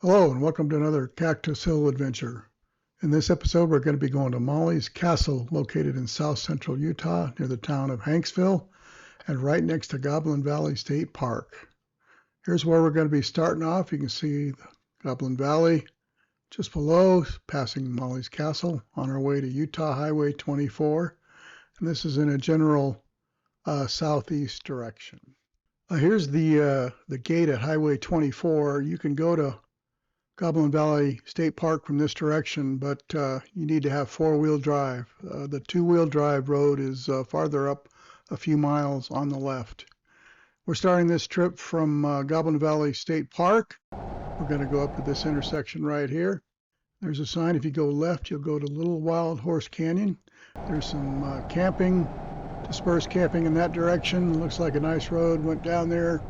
Hello and welcome to another Cactus Hill adventure. In this episode, we're going to be going to Molly's Castle, located in south central Utah near the town of Hanksville and right next to Goblin Valley State Park. Here's where we're going to be starting off. You can see the Goblin Valley just below, passing Molly's Castle on our way to Utah Highway 24. And this is in a general southeast direction. Here's the gate at Highway 24. You can go to Goblin Valley State Park from this direction, but you need to have four-wheel drive. The two-wheel drive road is farther up a few miles on the left. We're starting this trip from Goblin Valley State Park. We're going to go up to this intersection right here. There's a sign. If you go left, you'll go to Little Wild Horse Canyon. There's some camping, dispersed camping in that direction. Looks like a nice road. Went down there.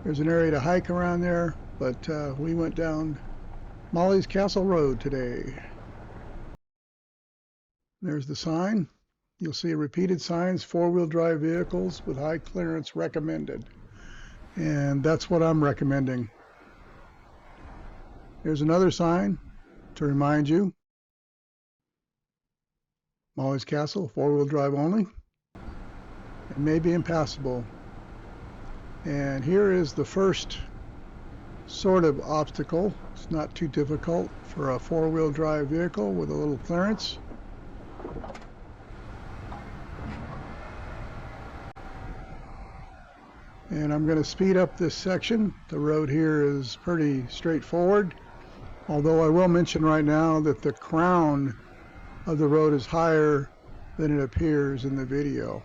There's an area to hike around there, but we went down Molly's Castle Road today. There's the sign. You'll see repeated signs, four-wheel drive vehicles with high clearance recommended. And that's what I'm recommending. Here's another sign to remind you. Molly's Castle, four-wheel drive only. It may be impassable. And here is the first sort of obstacle. It's not too difficult for a four-wheel drive vehicle with a little clearance. And I'm going to speed up this section. The road here is pretty straightforward, although I will mention right now that the crown of the road is higher than it appears in the video.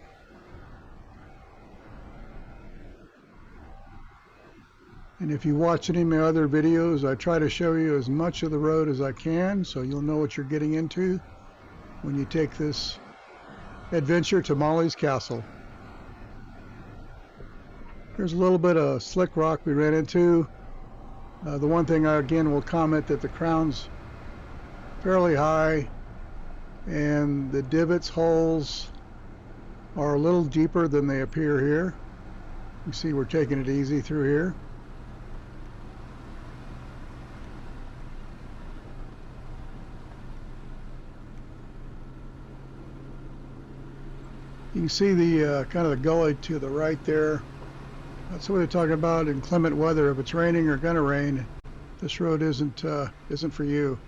And if you watch any of my other videos, I try to show you as much of the road as I can, so you'll know what you're getting into when you take this adventure to Molly's Castle. Here's a little bit of Slickrock we ran into. The one thing I again will comment that the crown's fairly high, and the divots, holes are a little deeper than they appear here. You see we're taking it easy through here. You can see the kind of the gully to the right there. That's what they're talking about in inclement weather. If it's raining or gonna rain, this road isn't for you. You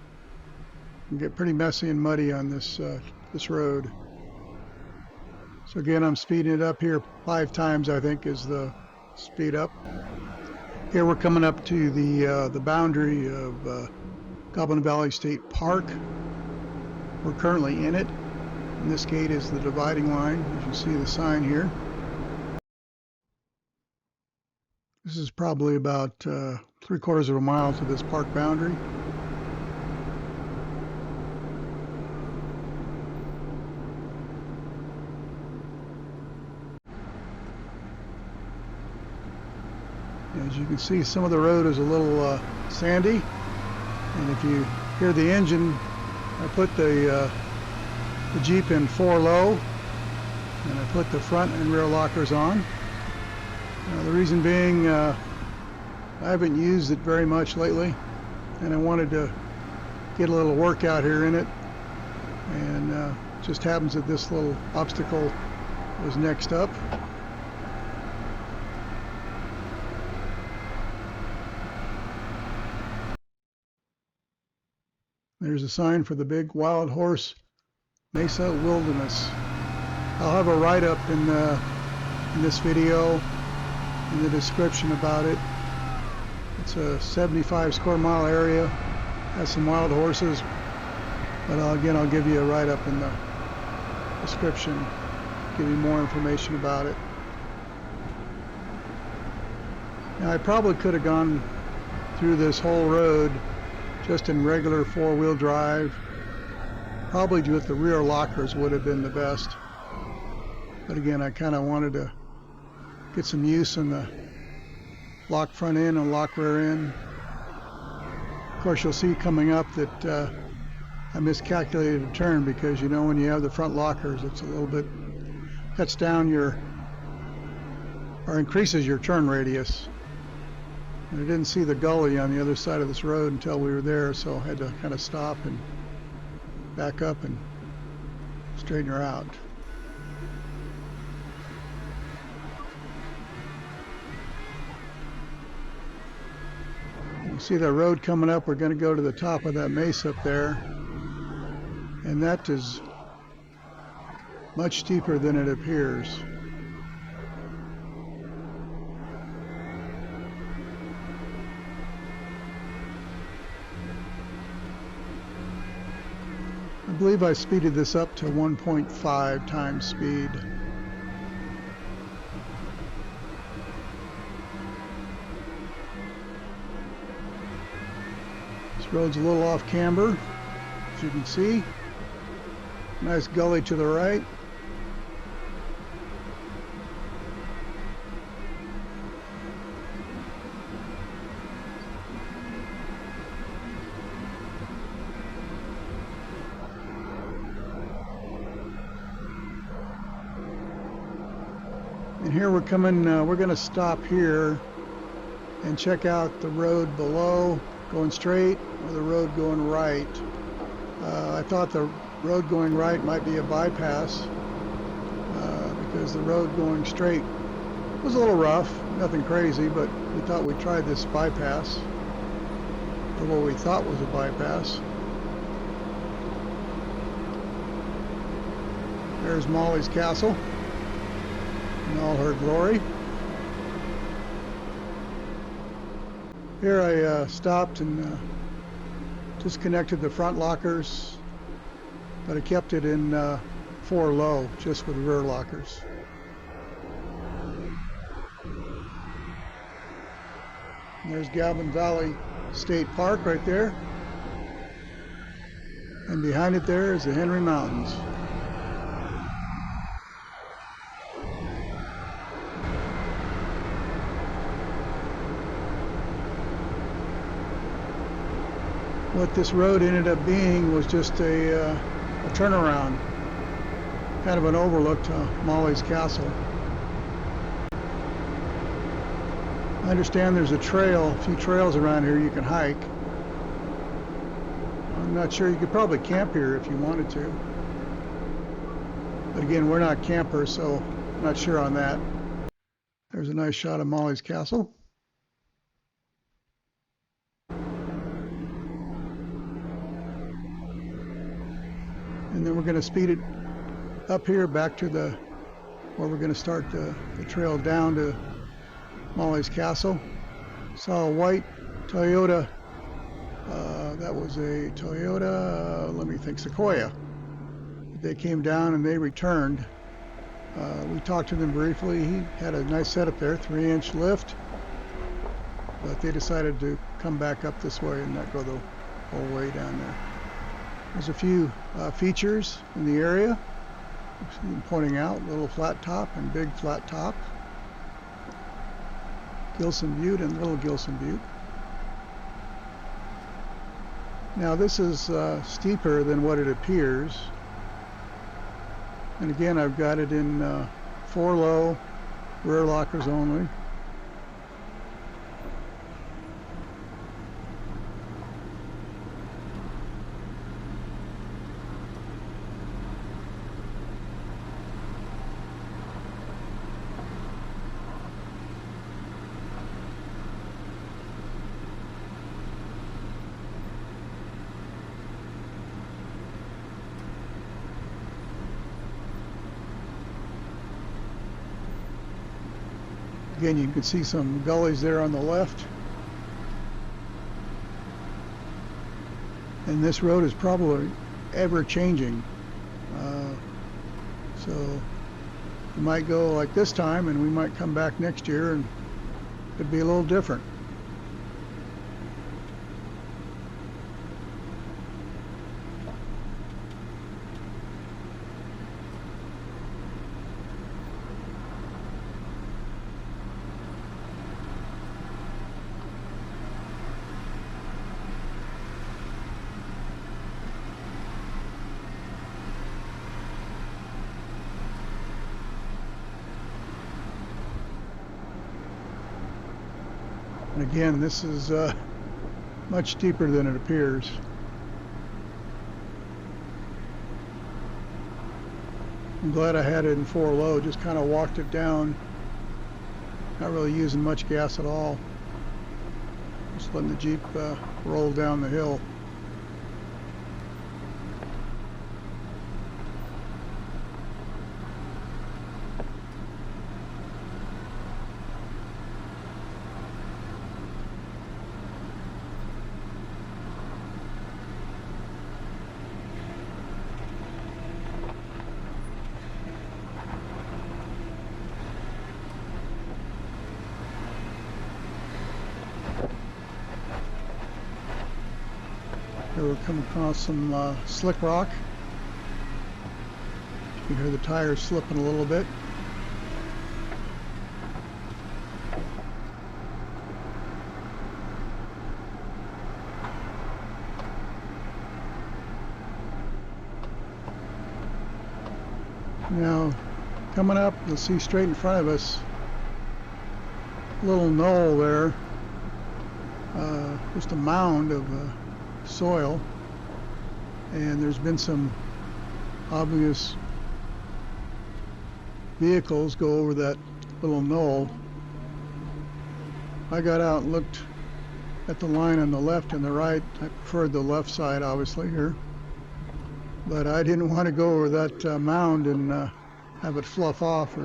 can get pretty messy and muddy on this road. So again, I'm speeding it up here 5 times, I think, is the speed up. Here we're coming up to the boundary of Goblin Valley State Park. We're currently in it. And this gate is the dividing line, as you see the sign here. This is probably about 3/4 of a mile to this park boundary. As you can see, some of the road is a little sandy, and if you hear the engine, I put the Jeep in 4 low, and I put the front and rear lockers on. The reason being, I haven't used it very much lately, and I wanted to get a little workout here in it, and it just happens that this little obstacle was next up. There's a sign for the big wild horse Mesa Wilderness. I'll have a write-up in this video in the description about it. It's a 75 square mile area, has some wild horses, but again, I'll give you a write-up in the description, give you more information about it. Now, I probably could have gone through this whole road just in regular four-wheel drive. Probably with the rear lockers would have been the best. But again, I kind of wanted to get some use in the lock front end and lock rear end. Of course, you'll see coming up that I miscalculated a turn, because you know when you have the front lockers, it's a little bit, cuts down your, or increases your turn radius. And I didn't see the gully on the other side of this road until we were there, so I had to kind of stop and back up and straighten her out. You see that road coming up. We're going to go to the top of that mesa up there, and that is much steeper than it appears. I believe I speeded this up to 1.5 times speed. This road's a little off camber, as you can see. Nice gully to the right. And here we're coming, we're going to stop here and check out the road below, going straight, or the road going right. I thought the road going right might be a bypass because the road going straight was a little rough, nothing crazy, but we thought we'd try this bypass, or what we thought was a bypass. There's Molly's Castle in all her glory. Here I stopped and disconnected the front lockers, but I kept it in 4 low, just with rear lockers. And there's Goblin Valley State Park right there, and behind it there is the Emery Mountains. What this road ended up being was just a turnaround, kind of an overlook to Molly's Castle. I understand there's a few trails around here you can hike. I'm not sure, you could probably camp here if you wanted to. But again, we're not campers, so I'm not sure on that. There's a nice shot of Molly's Castle. And then we're going to speed it up here back to where we're going to start the trail down to Molly's Castle. Saw a white Toyota, that was a Toyota, let me think, Sequoia. They came down and they returned. We talked to them briefly. He had a nice setup there, 3-inch lift, but they decided to come back up this way and not go the whole way down there. There's a few features in the area, I'm pointing out, little flat top and big flat top. Gilson Butte and Little Gilson Butte. Now this is steeper than what it appears. And again, I've got it in 4 low, rear lockers only. Again, you can see some gullies there on the left. And this road is probably ever changing. So we might go like this time and we might come back next year and it'd be a little different. again, this is much deeper than it appears. I'm glad I had it in 4 low, just kind of walked it down, not really using much gas at all, just letting the Jeep roll down the hill. Here we're coming across some Slickrock. You can hear the tires slipping a little bit. Now, coming up, you'll see straight in front of us, a little knoll there, just a mound of soil, and there's been some obvious vehicles go over that little knoll. I got out and looked at the line on the left and the right. I preferred the left side, obviously, here, but I didn't want to go over that mound and have it slough off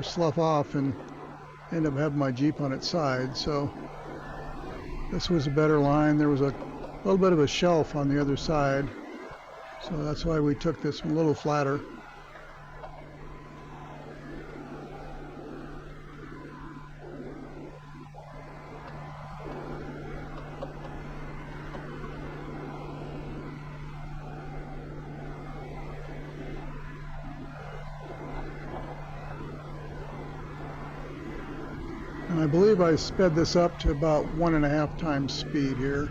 and end up having my Jeep on its side. So this was a better line. There was a little bit of a shelf on the other side, so that's why we took this one a little flatter. And I believe I sped this up to about 1.5 times speed here.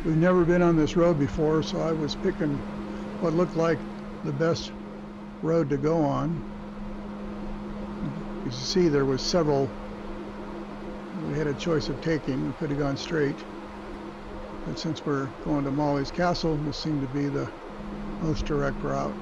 We've never been on this road before, so I was picking what looked like the best road to go on. You see, there was several we had a choice of taking. We could have gone straight, but since we're going to Molly's Castle, this seemed to be the most direct route.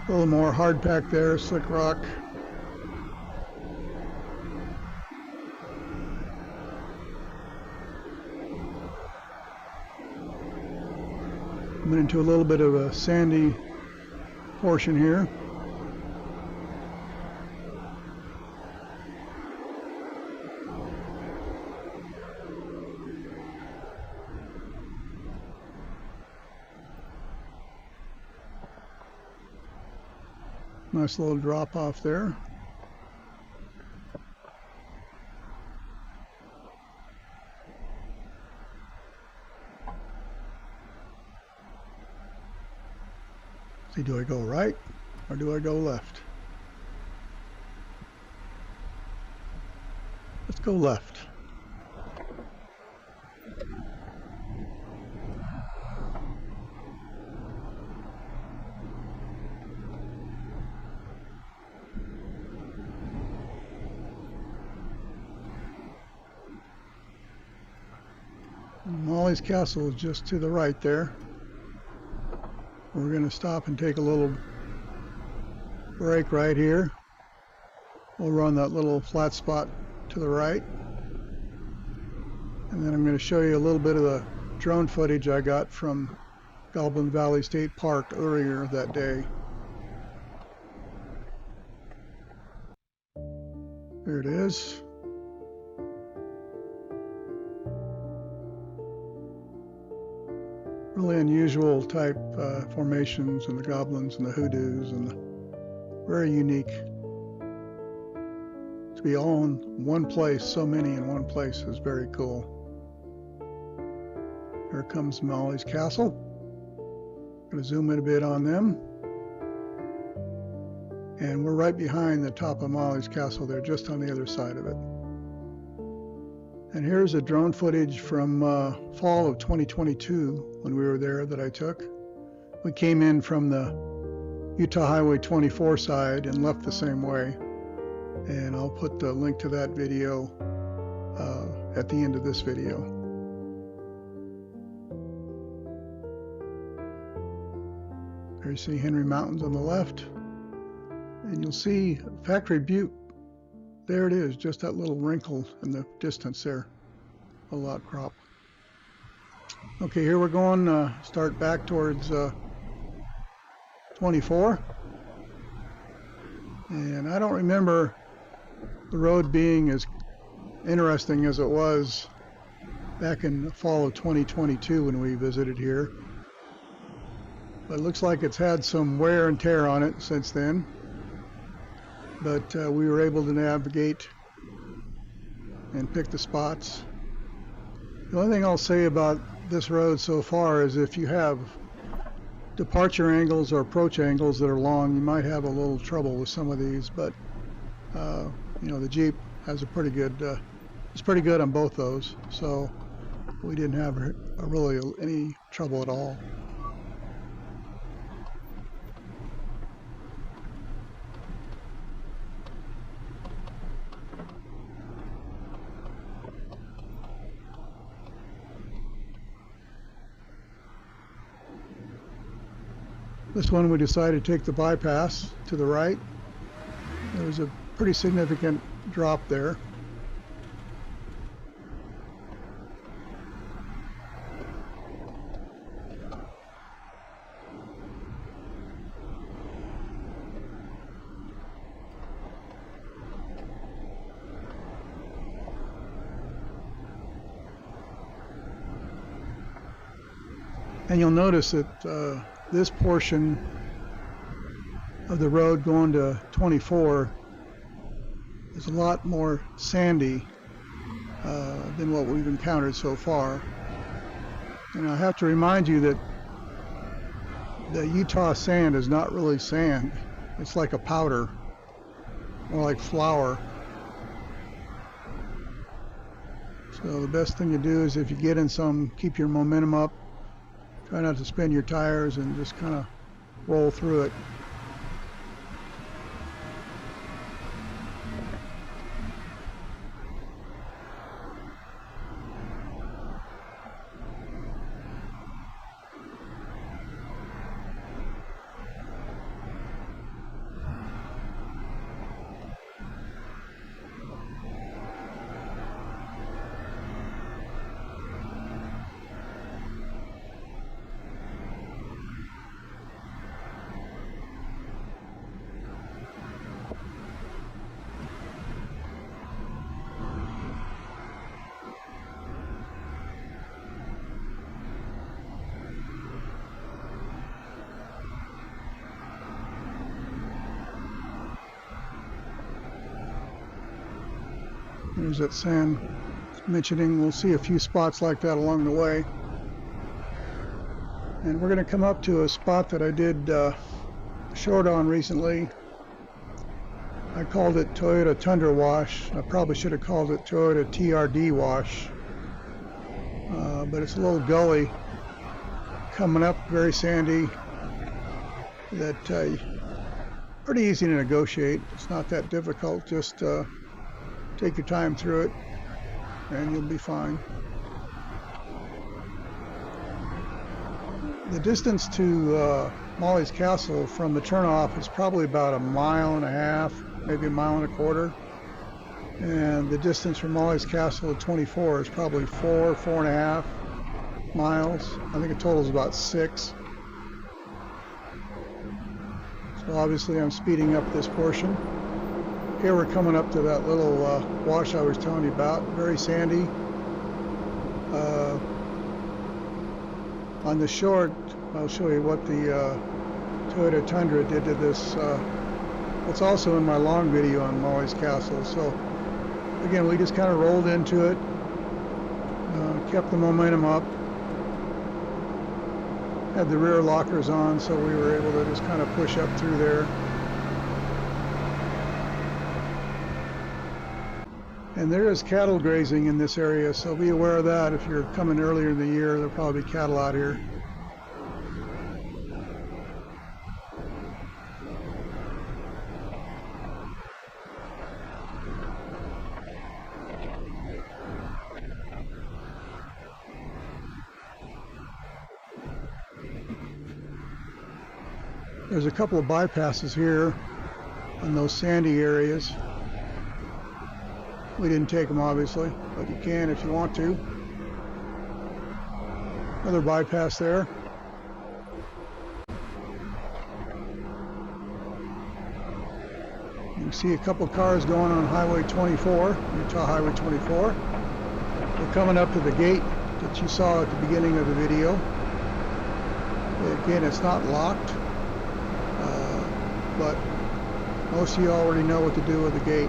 A little more hard pack there, Slickrock. Went into a little bit of a sandy portion here. Nice little drop off there. See, do I go right or do I go left? Let's go left. Molly's Castle is just to the right there. We're going to stop and take a little break right here. We'll run that little flat spot to the right. And then I'm going to show you a little bit of the drone footage I got from Goblin Valley State Park earlier that day. There it is. Really unusual type formations, and the goblins and the hoodoos, and very unique. To be all in one place, so many in one place, is very cool. Here comes Molly's Castle. I'm going to zoom in a bit on them. And we're right behind the top of Molly's Castle there, just on the other side of it. And here's a drone footage from fall of 2022 when we were there that I took. We came in from the Utah Highway 24 side and left the same way. And I'll put the link to that video at the end of this video. There you see Emery Mountains on the left. And you'll see Factory Butte. There it is, just that little wrinkle in the distance there, a little outcrop. Okay, here we're going, start back towards 24. And I don't remember the road being as interesting as it was back in the fall of 2022 when we visited here. But it looks like it's had some wear and tear on it since then. But we were able to navigate and pick the spots. The only thing I'll say about this road so far is if you have departure angles or approach angles that are long, you might have a little trouble with some of these, but you know, the Jeep has a pretty good, it's pretty good on both those, so we didn't have really any trouble at all. This one we decided to take the bypass to the right. There was a pretty significant drop there. And you'll notice that this portion of the road going to 24 is a lot more sandy than what we've encountered so far. And I have to remind you that the Utah sand is not really sand. It's like a powder, more like flour. So the best thing to do is if you get in some, keep your momentum up. Try not to spin your tires and just kind of roll through it. There's that sand mentioning. We'll see a few spots like that along the way. And we're going to come up to a spot that I did short on recently. I called it Toyota Tundra Wash. I probably should have called it Toyota TRD Wash. But it's a little gully coming up, very sandy, that pretty easy to negotiate. It's not that difficult, just take your time through it and you'll be fine. The distance to Molly's Castle from the turnoff is probably about 1.5 miles, maybe 1.25 miles. And the distance from Molly's Castle to 24 is probably 4.5 miles. I think the total is about 6. So obviously I'm speeding up this portion. Here we're coming up to that little wash I was telling you about. Very sandy. On the short, I'll show you what the Toyota Tundra did to this. It's also in my long video on Molly's Castle. So again, we just kind of rolled into it, kept the momentum up, had the rear lockers on, so we were able to just kind of push up through there. And there is cattle grazing in this area, so be aware of that. If you're coming earlier in the year, there'll probably be cattle out here. There's a couple of bypasses here on those sandy areas. We didn't take them obviously, but you can if you want to. Another bypass there. You can see a couple of cars going on Highway 24, Utah Highway 24. We're coming up to the gate that you saw at the beginning of the video. Again, it's not locked. But most of you already know what to do with the gate.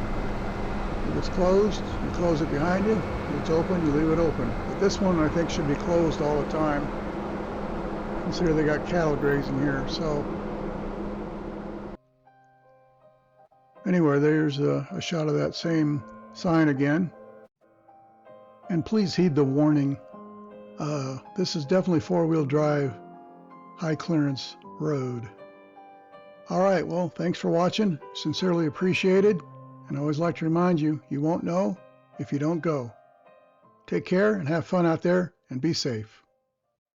If it's closed, you close it behind you. If it's open, you leave it open. But this one I think should be closed all the time. Consider they got cattle grazing here. So anyway, there's a shot of that same sign again. And please heed the warning. This is definitely four-wheel drive, high clearance road. All right, well, thanks for watching. Sincerely appreciated. And I always like to remind you, you won't know if you don't go. Take care and have fun out there and be safe.